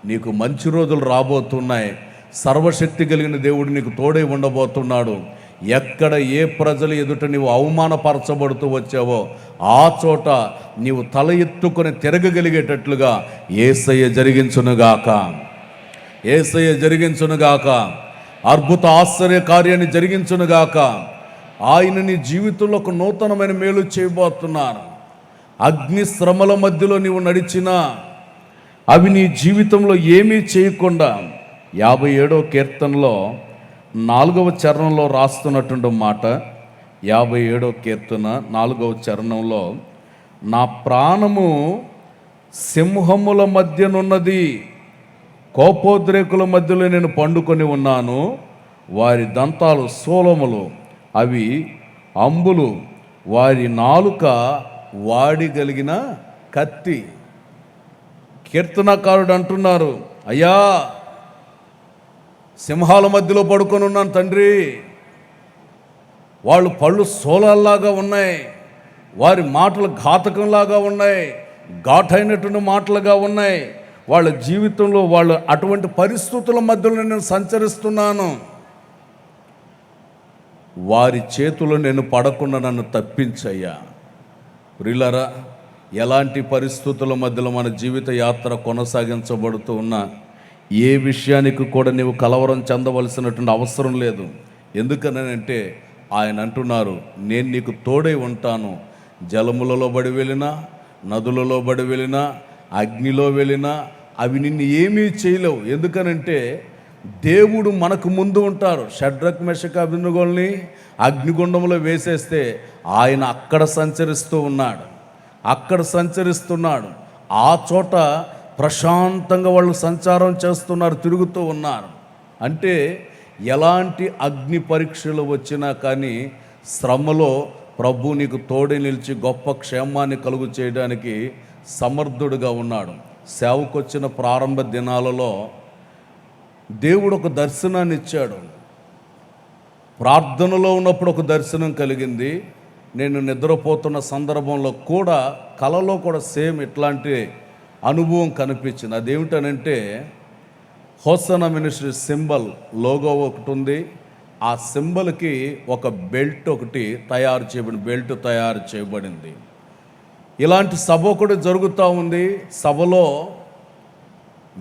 నీకు మంచి రోజులు రాబోతున్నాయి. సర్వశక్తి కలిగిన దేవుడు నీకు తోడై ఉండబోతున్నాడు. ఎక్కడ ఏ ప్రజలు ఎదుట నీవు అవమానపరచబడుతూ వచ్చావో ఆ చోట నీవు తల ఎత్తుకొని తిరగగలిగేటట్లుగా యేసయ్య జరిగించునుగాక, యేసయ్య జరిగించునుగాక, అద్భుత ఆశ్చర్య కార్యాన్ని జరిగించునుగాక. ఆయన నీ జీవితంలో ఒక నూతనమైన మేలు చేయబోతున్నారు. అగ్ని శ్రమల మధ్యలో నీవు నడిచినా అవి నీ జీవితంలో ఏమీ చేయకుండా 57వ కీర్తనలో 4వ చరణంలో రాస్తున్నటువంటి మాట, 57వ కీర్తన 4వ చరణంలో, నా ప్రాణము సింహముల మధ్యనున్నది, కోపోద్రేకుల మధ్యలో నేను పండుకొని ఉన్నాను. వారి దంతాలు శూలములు, అవి అంబులు, వారి నాలుక వాడిగలిగిన కత్తి. కీర్తనకారుడు అంటున్నారు, అయ్యా సింహాల మధ్యలో పడుకొని ఉన్నాను తండ్రి, వాళ్ళు పళ్ళు శూలాల్లాగా ఉన్నాయి, వారి మాటలు ఘాతకంలాగా ఉన్నాయి, ఘాటైనటువంటి మాటలుగా ఉన్నాయి. వాళ్ళ జీవితంలో వాళ్ళు అటువంటి పరిస్థితుల మధ్యలో నేను సంచరిస్తున్నాను. వారి చేతులు నేను పడకుండా నన్ను తప్పించయ్యా. ప్రియులారా, ఎలాంటి పరిస్థితుల మధ్యలో మన జీవిత యాత్ర కొనసాగించబడుతూ ఉన్నా ఏ విషయానికి కూడా నీవు కలవరం చెందవలసినటువంటి అవసరం లేదు. ఎందుకనంటే ఆయన అంటున్నారు, నేను నీకు తోడై ఉంటాను. జలములలో బడి వెళ్ళినా, నదులలో బడి వెళ్ళినా, అగ్నిలో వెళ్ళినా అవి నిన్ను ఏమీ చేయలేవు. ఎందుకనంటే దేవుడు మనకు ముందు ఉంటారు. షడ్రక్ మెషక్ అబేద్నెగోల్ని అగ్నిగుండంలో వేసేస్తే ఆయన అక్కడ సంచరిస్తున్నాడు. ఆ చోట ప్రశాంతంగా వాళ్ళు సంచారం చేస్తున్నారు, తిరుగుతూ ఉన్నారు. అంటే ఎలాంటి అగ్ని పరీక్షలు వచ్చినా కానీ శ్రమలో ప్రభు నీకు తోడి నిలిచి గొప్ప క్షేమాన్ని కలుగు చేయడానికి సమర్థుడుగా ఉన్నాడు. సేవకొచ్చిన ప్రారంభ దినాలలో దేవుడు ఒక దర్శనాన్ని ఇచ్చాడు. ప్రార్థనలో ఉన్నప్పుడు ఒక దర్శనం కలిగింది. నేను నిద్రపోతున్న సందర్భంలో కూడా కలలో కూడా సేమ్ ఇట్లాంటి అనుభవం కనిపించింది. అదేమిటనంటే హోసనా మినిస్ట్రీ సింబల్ లోగో ఒకటి ఉంది. ఆ సింబల్కి ఒక బెల్ట్ ఒకటి తయారు చేయబడింది. ఇలాంటి సభ ఒకటి జరుగుతూ ఉంది. సభలో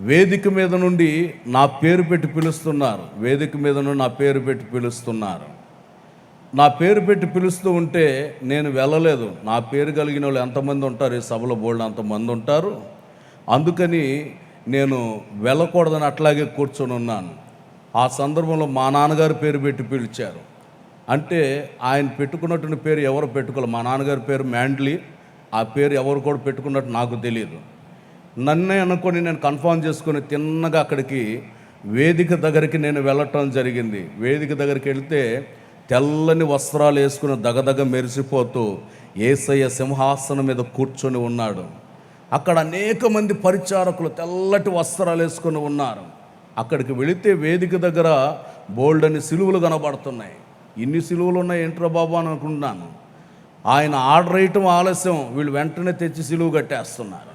వేదిక మీద నుండి నా పేరు పెట్టి పిలుస్తున్నారు. నా పేరు పెట్టి పిలుస్తూ ఉంటే నేను వెళ్ళలేదు. నా పేరు కలిగిన వాళ్ళు ఎంతమంది ఉంటారు ఈ సభలో? బోల్డ్ అంతమంది ఉంటారు. అందుకని నేను వెళ్ళకూడదని అట్లాగే కూర్చొని ఉన్నాను. ఆ సందర్భంలో మా నాన్నగారు పేరు పెట్టి పిలిచారు. అంటే ఆయన పెట్టుకున్నటువంటి పేరు ఎవరు పెట్టుకోవాలి. మా నాన్నగారి పేరు మ్యాండ్లీ. ఆ పేరు ఎవరు కూడా పెట్టుకున్నట్టు నాకు తెలియదు. నన్నే అనుకొని నేను కన్ఫర్మ్ చేసుకొని తిన్నగా అక్కడికి వేదిక దగ్గరికి నేను వెళ్ళటం జరిగింది. వేదిక దగ్గరికి వెళితే తెల్లని వస్త్రాలు వేసుకుని దగదగ మెరిసిపోతూ యేసయ్య సింహాసనం మీద కూర్చొని ఉన్నాడు. అక్కడ అనేక మంది పరిచారకులు తెల్లటి వస్త్రాలు వేసుకొని ఉన్నారు. అక్కడికి వెళితే వేదిక దగ్గర బోల్డ్ అని సిలువలు కనబడుతున్నాయి. ఇన్ని సిలువలు ఉన్నాయి ఏంట్రా బాబు అని అనుకుంటున్నాను. ఆయన ఆర్డర్ వేయటం ఆలస్యం, వీళ్ళు వెంటనే తెచ్చి సిలువ కట్టేస్తున్నారు.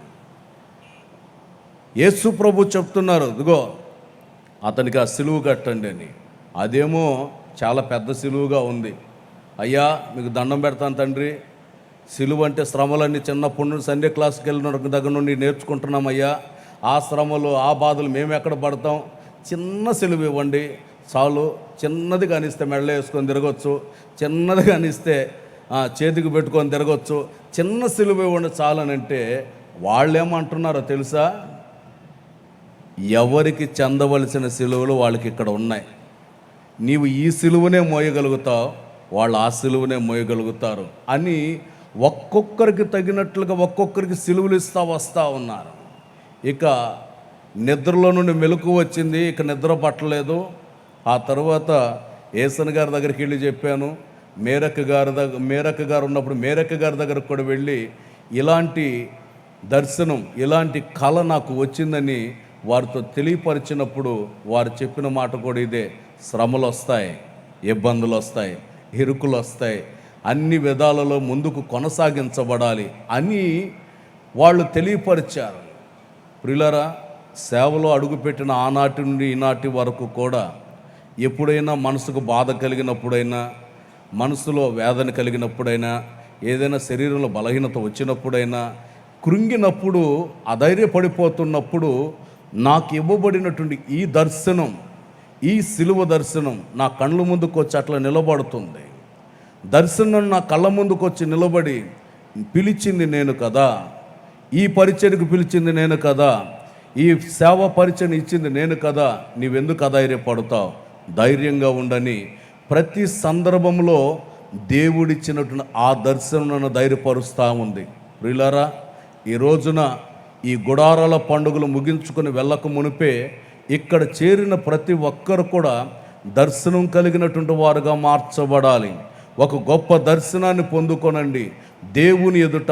యేసు ప్రభు చెప్తున్నారు, ఇదిగో అతనికి ఆ సిలువ కట్టండి అని. అదేమో చాలా పెద్ద సిలువగా ఉంది. అయ్యా మీకు దండం పెడతాను తండ్రి, సిలువ అంటే శ్రమలన్నీ చిన్నప్పటి నుండి సండే క్లాస్కి వెళ్ళిన దగ్గర నుండి నేర్చుకుంటున్నాం అయ్యా. ఆ శ్రమలు ఆ బాధలు మేము ఎక్కడ పడతాం, చిన్న సిలువ ఇవ్వండి చాలు. చిన్నది కానిస్తే మెడలో వేసుకొని తిరగచ్చు, చిన్నది కానిస్తే చేతికి పెట్టుకొని తిరగచ్చు, చిన్న సిలువ ఇవ్వండి చాలనంటే వాళ్ళు ఏమంటున్నారో తెలుసా? ఎవరికి చెందవలసిన సిలువలు వాళ్ళకి ఇక్కడ ఉన్నాయి. నీవు ఈ సిలువనే మోయగలుగుతావు, వాళ్ళు ఆ సిలువనే మోయగలుగుతారు అని ఒక్కొక్కరికి తగినట్లుగా ఒక్కొక్కరికి సిలువలు ఇస్తూ వస్తూ ఉన్నారు. ఇక నిద్రలో నుండి మెలకు వచ్చింది, ఇక నిద్ర పట్టలేదు. ఆ తర్వాత ఏసన్ గారి దగ్గరికి వెళ్ళి చెప్పాను. మేరక్క గారు ఉన్నప్పుడు మేరక్క గారి దగ్గరకు కూడా వెళ్ళి ఇలాంటి దర్శనం, ఇలాంటి కళ నాకు వచ్చిందని వారితో తెలియపరిచినప్పుడు వారు చెప్పిన మాట కూడా ఇదే: శ్రమలు వస్తాయి, ఇబ్బందులు వస్తాయి, ఇరుకులు వస్తాయి, అన్ని విధాలలో ముందుకు కొనసాగించబడాలి అని వాళ్ళు తెలియపరిచారు. ప్రియులారా, సేవలో అడుగుపెట్టిన ఆనాటి నుండి ఈనాటి వరకు కూడా ఎప్పుడైనా మనసుకు బాధ కలిగినప్పుడైనా, మనసులో వేదన కలిగినప్పుడైనా, ఏదైనా శరీరంలో బలహీనత వచ్చినప్పుడైనా, కృంగినప్పుడు, అధైర్యపడిపోతున్నప్పుడు నాకు ఇవ్వబడినటువంటి ఈ దర్శనం, ఈ సిలువ దర్శనం నా కళ్ళ ముందుకు వచ్చి అట్లా నిలబడుతుంది. దర్శనం నా కళ్ళ ముందుకు వచ్చి నిలబడి, పిలిచింది నేను కదా, ఈ పరిచర్యకు పిలిచింది నేను కదా, ఈ సేవ పరిచయం ఇచ్చింది నేను కదా, నీవెందుకు అధైర్యపడతావు, ధైర్యంగా ఉండని ప్రతి సందర్భంలో దేవుడిచ్చినటువంటి ఆ దర్శనం నన్ను ధైర్యపరుస్తూ ఉంది. ప్రియులారా, ఈ రోజున ఈ గుడారాల పండుగలు ముగించుకొని వెళ్ళక మునిపే ఇక్కడ చేరిన ప్రతి ఒక్కరు కూడా దర్శనం కలిగినటువంటి వారుగా మార్చబడాలి. ఒక గొప్ప దర్శనాన్ని పొందుకొనండి. దేవుని ఎదుట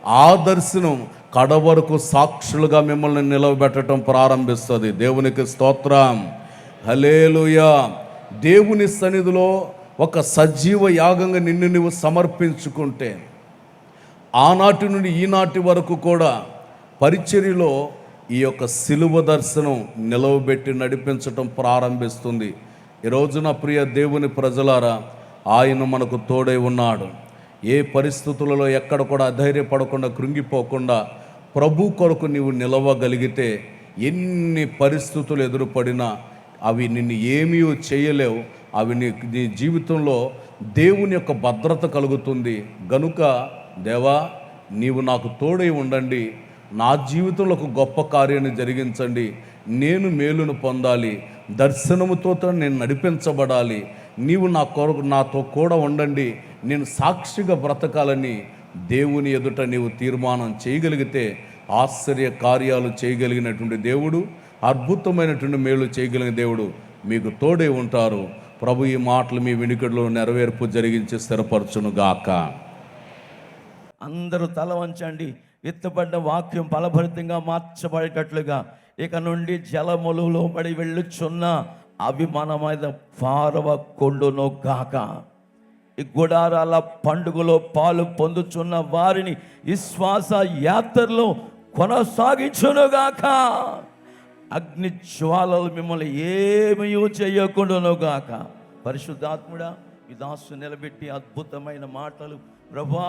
ఆ దర్శనం కడవరకు సాక్షులుగా మిమ్మల్ని నిలవబెట్టడం ప్రారంభిస్తుంది. దేవునికి స్తోత్రం, హల్లెలూయా. దేవుని సన్నిధిలో ఒక సజీవ యాగంగా నిన్ను నువ్వు సమర్పించుకుంటే ఆనాటి నుండి ఈనాటి వరకు కూడా పరిచర్యలో ఈ యొక్క సిలువ దర్శనం నిలవబెట్టి నడిపించటం ప్రారంభిస్తుంది. ఈ రోజున ప్రియ దేవుని ప్రజలారా, ఆయన మనకు తోడై ఉన్నాడు. ఏ పరిస్థితులలో ఎక్కడ కూడా అధైర్యపడకుండా కృంగిపోకుండా ప్రభు కొరకు నీవు నిలవగలిగితే ఎన్ని పరిస్థితులు ఎదురుపడినా అవి నిన్ను ఏమీ చేయలేవు. అవి నీ జీవితంలో దేవుని యొక్క భద్రత కలుగుతుంది. గనుక దేవా, నీవు నాకు తోడై ఉండండి, నా జీవితంలో ఒక గొప్ప కార్యాన్ని జరిగించండి, నేను మేలును పొందాలి, దర్శనముతో నేను నడిపించబడాలి, నీవు నా కొరకు నాతో కూడా ఉండండి, నేను సాక్షిగా బ్రతకాలని దేవుని ఎదుట నీవు తీర్మానం చేయగలిగితే ఆశ్చర్య కార్యాలు చేయగలిగినటువంటి దేవుడు, అద్భుతమైనటువంటి మేలు చేయగలిగిన దేవుడు మీకు తోడే ఉంటారు. ప్రభు ఈ మాటలు మీ వినికిడిలో నెరవేర్పు జరిగించి స్థిరపరచును గాక. అందరూ తల వంచండి. విత్తబడ్డ వాక్యం ఫలభరితంగా మార్చబడేటట్లుగా ఇక నుండి జలములు లోబడి వెళ్ళుచున్న అవి మన మీద పారవకుండును గాక. ఈ గుడారాల పండుగలో పాలు పొందుచున్న వారిని విశ్వాస యాత్రలో కొనసాగించునుగాక. అగ్ని జ్వాలలు మిమ్మల్ని ఏమీ చేయకుండానుగాక. పరిశుద్ధాత్ముడా, ఈ దాసు నిలబెట్టి అద్భుతమైన మాటలు ప్రభా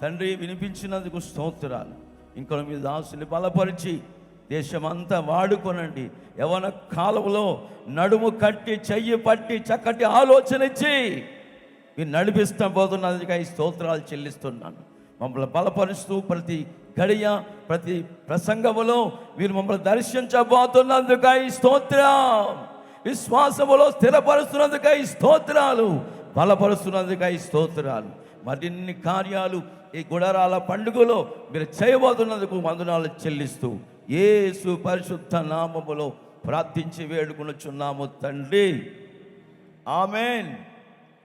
తండ్రి వినిపించినందుకు స్తోత్రాలు. ఇంకా మీ దాసుని బలపరిచి దేశమంతా వాడుకొనండి. యవన కాలంలో నడుము కట్టి చెయ్యి పట్టి చక్కటి ఆలోచన ఇచ్చి మీరు నడిపిస్తాం పోతున్నందుకు ఈ స్తోత్రాలు చెల్లిస్తున్నాను. మమ్మల్ని బలపరుస్తూ ప్రతి గడియ ప్రతి ప్రసంగములో మీరు మమ్మల్ని దర్శించబోతున్నందుకు ఈ స్తోత్రం. విశ్వాసములో స్థిరపరుస్తున్నందుకు ఈ స్తోత్రాలు, బలపరుస్తున్నందుకు ఈ స్తోత్రాలు. మరిన్ని కార్యాలు ఈ గుడారాల పండుగలో మీరు చేయబోతున్నందుకు వందనాలు చెల్లిస్తూ యేసు పరిశుద్ధ నామములో ప్రార్థించి వేడుకొనుచున్నాము తండ్రి. ఆమేన్.